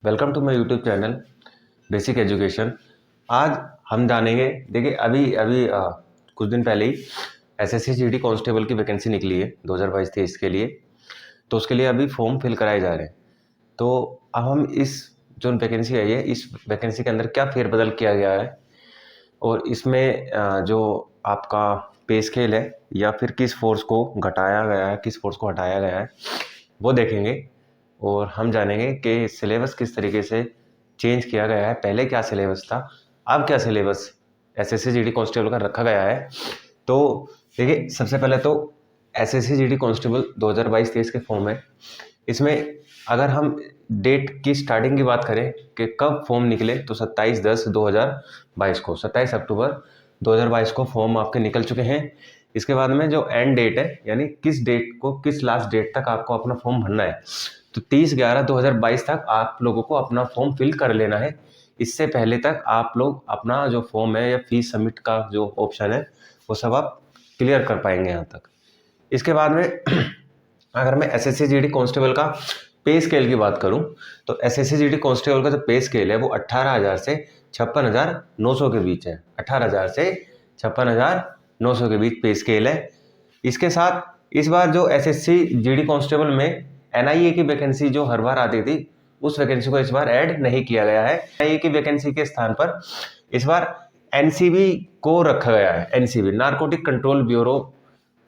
Welcome to my YouTube channel basic education. आज हम जानेंगे, देखिए अभी अभी कुछ दिन पहले ही एसएससी जीडी कांस्टेबल की वैकेंसी निकली है 2022-23 के लिए। तो उसके लिए अभी फॉर्म फिल कराए जा रहे हैं। तो अब हम इस जो वैकेंसी आई है, इस वैकेंसी के अंदर क्या फेरबदल किया गया है और इसमें जो आपका पे स्केल है या फिर किस फोर्स को घटाया गया है, किस फोर्स को हटाया गया है, वो देखेंगे। और हम जानेंगे कि सिलेबस किस तरीके से चेंज किया गया है। पहले क्या सिलेबस था, अब क्या सिलेबस एसएससी जीडी कांस्टेबल का रखा गया है। तो देखिए, सबसे पहले तो एसएससी जीडी कांस्टेबल 2022-23 के फॉर्म है। इसमें अगर हम डेट की स्टार्टिंग की बात करें कि कब फॉर्म निकले, तो 27/10/2022 को, 27 अक्टूबर 2022 को फॉर्म आपके निकल चुके हैं। इसके बाद में जो एंड डेट है, यानी किस डेट को, किस लास्ट डेट तक आपको अपना फॉर्म भरना है, तो 30/11/2022 तक आप लोगों को अपना फॉर्म फिल कर लेना है। इससे पहले तक आप लोग अपना जो फॉर्म है या फीस सबमिट का जो ऑप्शन है वो सब आप क्लियर कर पाएंगे यहाँ तक। इसके बाद में अगर मैं एसएससी जीडी कांस्टेबल का पे स्केल की बात करूं, तो एसएससी जीडी कांस्टेबल का जो पे स्केल है वो 18,000 से 56,900 के बीच है। 18,000 से 56,900 के बीच पे स्केल है। इसके साथ इस बार जो एसएससी जीडी कांस्टेबल में एनआईए की वैकेंसी जो हर बार आती थी, उस वैकेंसी को इस बार ऐड नहीं किया गया है। एनआईए की वैकेंसी के स्थान पर इस बार एनसीबी को रखा गया है। एनसीबी, नारकोटिक कंट्रोल ब्यूरो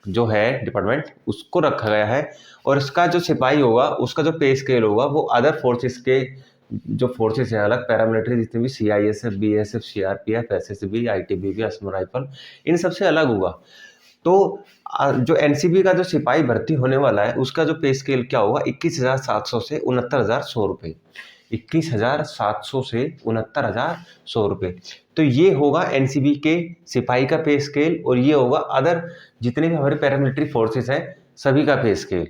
जो है डिपार्टमेंट, उसको रखा गया है। और इसका जो सिपाही होगा, उसका जो पे स्केल होगा वो अदर फोर्सेस के जो फोर्सेस हैं अलग, पैरामिलिट्री जितने भी CISF, BSF, CRPF, SSB, ITBP, Assam rifle, इन सबसे अलग होगा। तो जो एनसीबी का जो सिपाही भर्ती होने वाला है, उसका जो पे स्केल क्या होगा, 21,700 से 69,100 रुपये। 21,700 से 69,100 रुपये। तो ये होगा एनसीबी के सिपाही का पे स्केल, और ये होगा अदर जितने भी हमारे पैरामिलिट्री फोर्सेस हैं सभी का पे स्केल।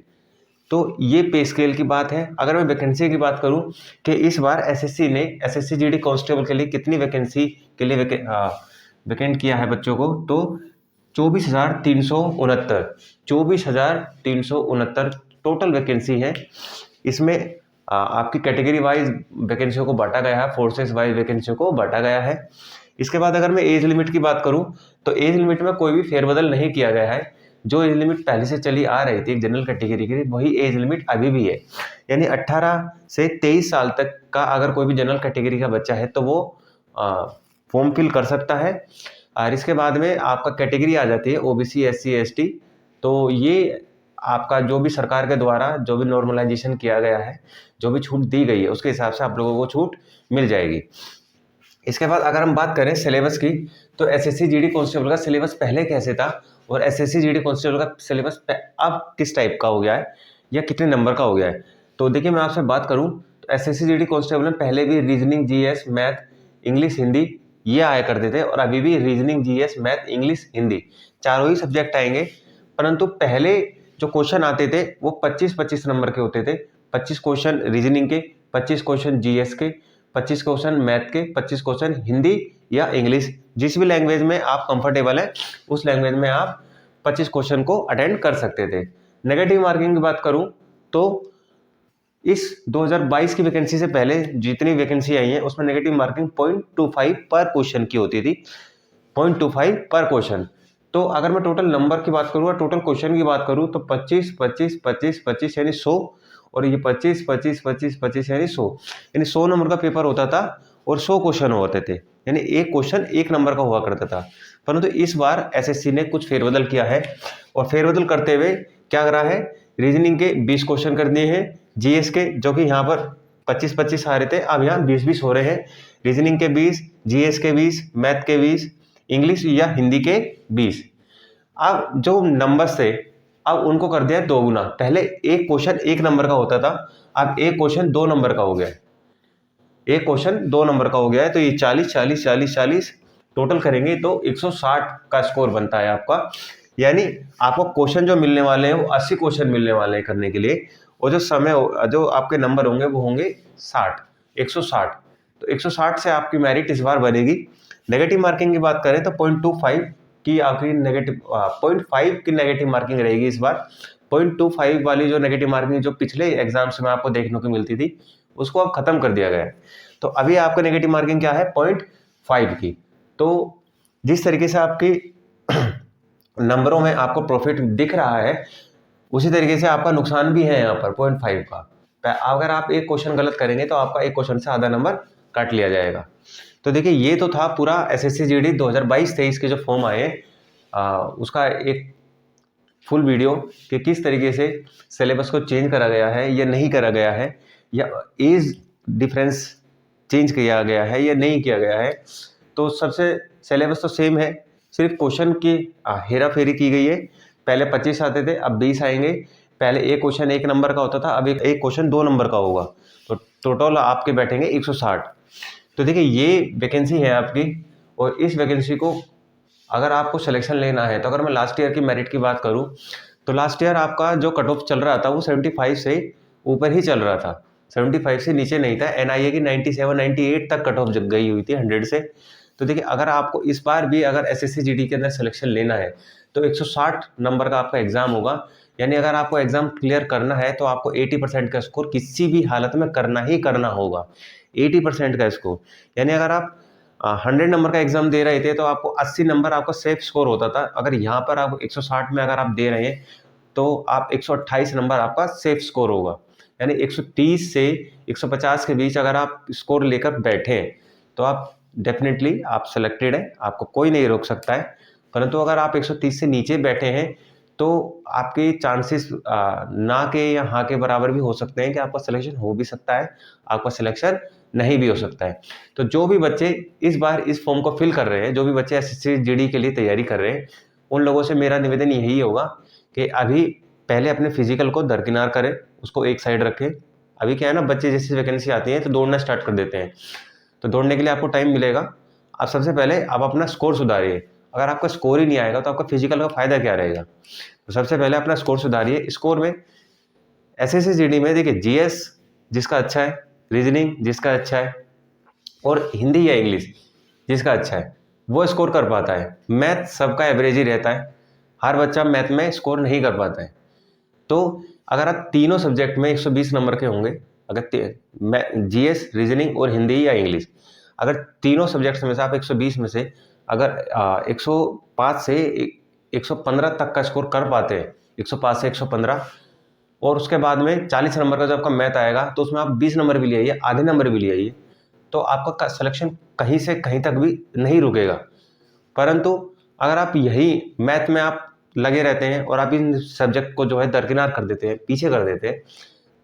तो ये पे स्केल की बात है। अगर मैं वैकेंसी की बात करूं कि इस बार एसएससी ने एसएससी जीडी कांस्टेबल के लिए कितनी वैकेंसी के लिए वैकेंट किया है बच्चों को, तो 24,369 24,369 टोटल वैकेंसी है। इसमें आपकी कैटेगरी वाइज वैकेंसियों को बांटा गया है, फोर्सेस वाइज वैकेंसियों को बांटा गया है। इसके बाद अगर मैं एज लिमिट की बात करूं, तो एज लिमिट में कोई भी फेरबदल नहीं किया गया है। जो एज लिमिट पहले से चली आ रही थी जनरल कैटेगरी की, वही एज लिमिट अभी भी है। यानी 18 से 23 साल तक का अगर कोई भी जनरल कैटेगरी का बच्चा है तो वो फॉर्म फिल कर सकता है। और इसके बाद में आपका कैटेगरी आ जाती है ओबीसी, एससी, एसटी। तो ये आपका जो भी सरकार के द्वारा जो भी नॉर्मलाइजेशन किया गया है, जो भी छूट दी गई है, उसके हिसाब से आप लोगों को छूट मिल जाएगी। इसके बाद अगर हम बात करें सिलेबस की, तो एसएससी जीडी कांस्टेबल का सिलेबस पहले कैसे था और एसएससी जीडी कांस्टेबल का सिलेबस अब किस टाइप का हो गया है या कितने नंबर का हो गया है। तो देखिए, मैं आपसे बात करूं तो एसएससी जीडी कांस्टेबल में पहले भी reasoning, GS, math, English, Hindi ये आया करते थे, और अभी भी reasoning, GS, math, English, Hindi चारों ही सब्जेक्ट आएंगे। परंतु पहले जो क्वेश्चन आते थे वो 25-25 नंबर के होते थे। 25 क्वेश्चन रीजनिंग के, 25 क्वेश्चन जीएस के, 25 क्वेश्चन मैथ के, 25 क्वेश्चन हिंदी या इंग्लिश, जिस भी लैंग्वेज में आप कंफर्टेबल हैं उस लैंग्वेज में आप 25 क्वेश्चन को अटेंड कर सकते थे। नेगेटिव मार्किंग की बात करूं तो इस 2022 की वैकेंसी से पहले जितनी वैकेंसी आई है उसमें नेगेटिव मार्किंग 0.25 पर क्वेश्चन की होती थी। 0.25 पर क्वेश्चन। तो अगर मैं टोटल नंबर की बात करूँ, टोटल क्वेश्चन की बात करूँ, तो 25, 25, 25, 25 यानी 100, और ये 25, 25, 25, 25 यानी 100, यानी 100 नंबर का पेपर होता था और 100 क्वेश्चन होते थे, यानी एक क्वेश्चन 1 नंबर का हुआ करता था। परंतु इस बार एसएससी ने कुछ फेरबदल किया है, और फेरबदल करते हुए क्या करा है, रीजनिंग के 20 क्वेश्चन कर दिए हैं, जीएस के जो कि यहाँ पर 25-25 आ रहे थे, अब यहाँ 20-20 हो रहे हैं। रीजनिंग के 20, जीएस के 20, मैथ के 20, इंग्लिश या हिंदी के 20। अब जो नंबर थे अब उनको कर दिया 2 गुना। पहले एक क्वेश्चन 1 नंबर का होता था, अब एक क्वेश्चन 2 नंबर का हो गया है। एक क्वेश्चन 2 नंबर का हो गया है। तो ये 40, 40, 40, 40 टोटल करेंगे तो 160 का स्कोर बनता है आपका। यानी आपको क्वेश्चन जो मिलने वाले हैं वो 80 क्वेश्चन मिलने वाले हैं करने के लिए, और जो समय जो आपके नंबर होंगे वो होंगे 60, 160। तो 160 से आपकी मेरिट इस बार बनेगी। नेगेटिव मार्किंग की बात करें तो 0.25 की आपकी नेगेटिव 0.5 की नेगेटिव मार्किंग रहेगी इस बार। 0.25 वाली जो नेगेटिव मार्किंग जो पिछले एग्जाम्स में आपको देखने को मिलती थी, उसको अब खत्म कर दिया गया है। तो अभी आपका नेगेटिव मार्किंग क्या है, 0.5 की। तो जिस तरीके से आपकी नंबरों में आपको प्रॉफिट दिख रहा है, उसी तरीके से आपका नुकसान भी है यहाँ पर 0.5 का। अगर आप एक क्वेश्चन गलत करेंगे तो आपका एक क्वेश्चन से आधा नंबर काट लिया जाएगा। तो देखिए ये तो था पूरा एसएससी जीडी 2022-23 के जो फॉर्म आए उसका एक फुल वीडियो कि किस तरीके से सिलेबस को चेंज करा गया है या नहीं करा गया है, या एज डिफरेंस चेंज किया गया है या नहीं किया गया है। तो सबसे सिलेबस तो सेम है, सिर्फ क्वेश्चन की हेरा फेरी की गई है। पहले 25 आते थे, अब 20 आएंगे। पहले एक क्वेश्चन 1 नंबर का होता था, अब एक क्वेश्चन 2 नंबर का होगा। तो टोटल आपके बैठेंगे 160। तो देखिए ये वैकेंसी है आपकी, और इस वैकेंसी को अगर आपको सिलेक्शन लेना है तो अगर मैं लास्ट ईयर की मेरिट की बात करूं तो लास्ट ईयर आपका जो कट ऑफ चल रहा था वो 75 से ऊपर ही चल रहा था, 75 से नीचे नहीं था। एनआईए की 97 98 तक कट ऑफ गई हुई थी 100 से। तो देखिए अगर आपको इस बार भी अगर एसएससी जीडी के अंदर सिलेक्शन लेना है तो 160 नंबर का आपका एग्जाम होगा। यानी अगर आपको एग्जाम क्लियर करना है तो आपको 80% का स्कोर किसी भी हालत में करना ही करना होगा। 80% का स्कोर, यानी अगर आप 100 नंबर का एग्जाम दे रहे थे तो आपको 80 नंबर आपका सेफ स्कोर होता था। अगर यहाँ पर आप 160 में अगर आप दे रहे हैं तो आप 128 नंबर आपका सेफ स्कोर होगा। यानी 130 से 150 के बीच अगर आप स्कोर लेकर बैठे तो आप डेफिनेटली आप सिलेक्टेड हैं, आपको कोई नहीं रोक सकता है। परंतु अगर आप 130 से नीचे बैठे हैं तो आपके चांसेस ना के या हाँ के बराबर भी हो सकते हैं कि आपका सिलेक्शन हो भी सकता है, आपका सिलेक्शन नहीं भी हो सकता है। तो जो भी बच्चे इस बार इस फॉर्म को फिल कर रहे हैं, जो भी बच्चे एसएससी जीडी के लिए तैयारी कर रहे हैं, उन लोगों से मेरा निवेदन यही होगा कि अभी पहले अपने फिजिकल को दरकिनार करें, उसको एक साइड रखें। अभी क्या है ना, बच्चे जैसी वैकेंसी आती है तो दौड़ना स्टार्ट कर देते हैं, तो दौड़ने के लिए आपको टाइम मिलेगा। आप सबसे पहले आप अपना स्कोर सुधारिए। अगर आपका स्कोर ही नहीं आएगा तो आपका फिजिकल का फायदा क्या रहेगा। तो सबसे पहले अपना स्कोर सुधारिए। स्कोर में एसएससी जीडी में देखिए जीएस जिसका अच्छा है, रीजनिंग जिसका अच्छा है, और हिंदी या इंग्लिश जिसका अच्छा है वो स्कोर कर पाता है। मैथ सबका एवरेज ही रहता है, हर बच्चा मैथ में स्कोर नहीं कर पाता है। तो अगर आप तीनों सब्जेक्ट में 120 नंबर के होंगे, अगर जीएस, रीजनिंग और हिंदी या इंग्लिश, अगर तीनों सब्जेक्ट्स में से आप 120 में से अगर 105 से 115 तक का स्कोर कर पाते हैं, 105 से 115, और उसके बाद में 40 नंबर का जब आपका मैथ आएगा तो उसमें आप 20 नंबर भी ले आइए, आधे नंबर भी ले आइए, तो आपका सिलेक्शन कहीं से कहीं तक भी नहीं रुकेगा। परंतु अगर आप यही मैथ में आप लगे रहते हैं और आप इन सब्जेक्ट को जो है दरकिनार कर देते हैं, पीछे कर देते हैं,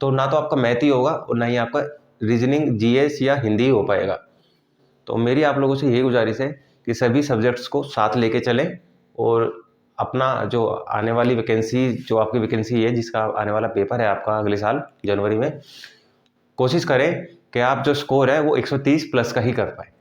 तो ना तो आपका मैथ ही होगा और ना ही आपका रीजनिंग, जीएस या हिंदी हो पाएगा। तो मेरी आप लोगों से यही गुजारिश है कि सभी सब्जेक्ट्स को साथ लेके चलें, और अपना जो आने वाली वैकेंसी, जो आपकी वैकेंसी है जिसका आने वाला पेपर है आपका अगले साल जनवरी में, कोशिश करें कि आप जो स्कोर है वो 130 प्लस का ही कर पाए।